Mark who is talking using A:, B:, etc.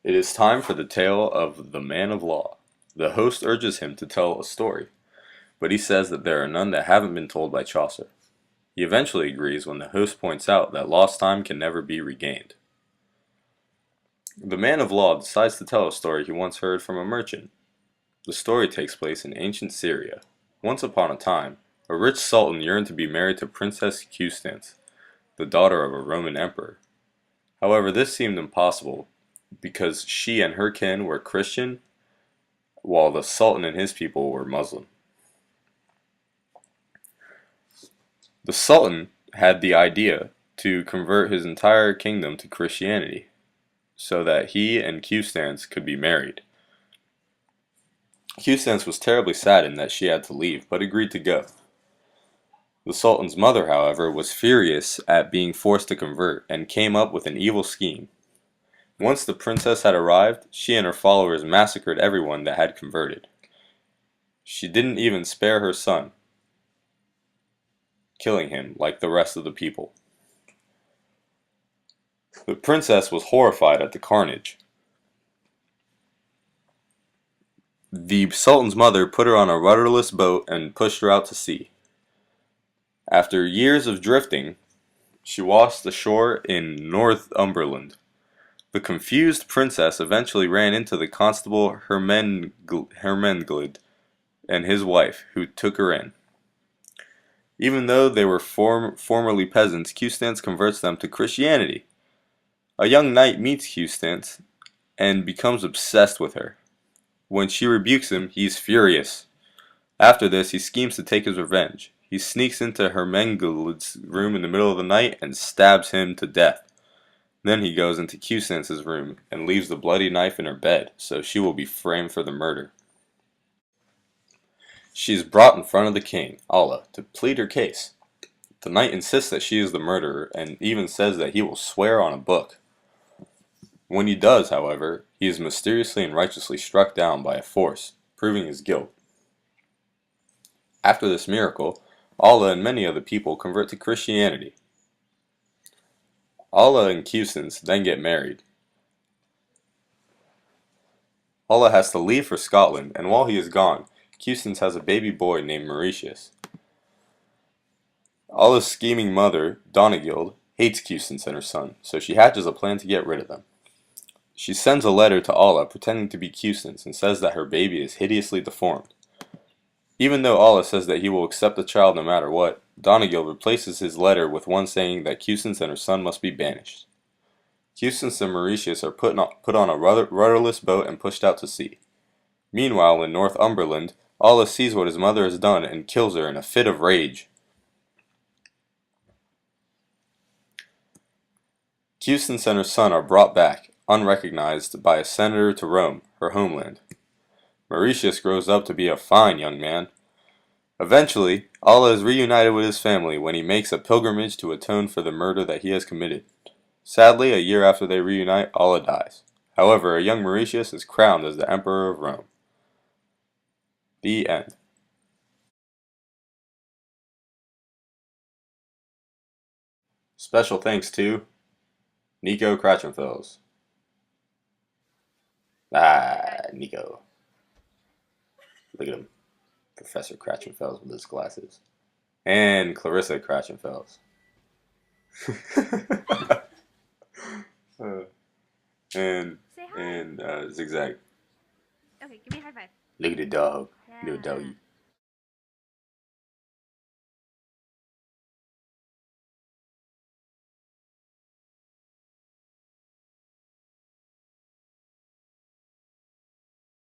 A: It is time for the tale of the man of law. The host urges him to tell a story, but he says that there are none that haven't been told by Chaucer. He eventually agrees when the host points out that lost time can never be regained. The man of law decides to tell a story he once heard from a merchant. The story takes place in ancient Syria. Once upon a time, a rich sultan yearned to be married to Princess Constance, the daughter of a Roman emperor. However, this seemed impossible because she and her kin were Christian, while the sultan and his people were Muslim. The sultan had the idea to convert his entire kingdom to Christianity so that he and Constance could be married. Constance was terribly saddened that she had to leave, but agreed to go. The Sultan's mother, however, was furious at being forced to convert and came up with an evil scheme. Once the princess had arrived, she and her followers massacred everyone that had converted. She didn't even spare her son, killing him like the rest of the people. The princess was horrified at the carnage. The Sultan's mother put her on a rudderless boat and pushed her out to sea. After years of drifting, she washed ashore in Northumberland. The confused princess eventually ran into the constable Hermenglid and his wife, who took her in. Even though they were formerly peasants, Constance converts them to Christianity. A young knight meets Constance and becomes obsessed with her. When she rebukes him, he's furious. After this, he schemes to take his revenge. He sneaks into Hermenglid's room in the middle of the night and stabs him to death. Then he goes into Constance's room and leaves the bloody knife in her bed, so she will be framed for the murder. She is brought in front of the king, Allah, to plead her case. The knight insists that she is the murderer and even says that he will swear on a book. When he does, however, he is mysteriously and righteously struck down by a force, proving his guilt. After this miracle, Allah and many of the people convert to Christianity. Allah and Constance then get married. Allah has to leave for Scotland, and while he is gone, Constance has a baby boy named Mauritius. Allah's scheming mother, Donegild, hates Constance and her son, so she hatches a plan to get rid of them. She sends a letter to Allah pretending to be Constance and says that her baby is hideously deformed. Even though Allah says that he will accept the child no matter what, Donegild replaces his letter with one saying that Constance and her son must be banished. Constance and Mauritius are put on a rudderless boat and pushed out to sea. Meanwhile, in Northumberland, Allah sees what his mother has done and kills her in a fit of rage. Constance and her son are brought back, unrecognized, by a senator to Rome, her homeland. Mauritius grows up to be a fine young man. Eventually, Allah is reunited with his family when he makes a pilgrimage to atone for the murder that he has committed. Sadly, a year after they reunite, Allah dies. However, a young Mauritius is crowned as the Emperor of Rome. The end. Special thanks to Nico Cratchenfels. Nico. Look at him. Professor Cratchenfels with his glasses. And Clarissa Cratchenfels. uh, and
B: Say hi.
A: and Zigzag.
B: Okay, give me a high five.
A: Look at the dog.
B: Yeah.
A: Little doggy.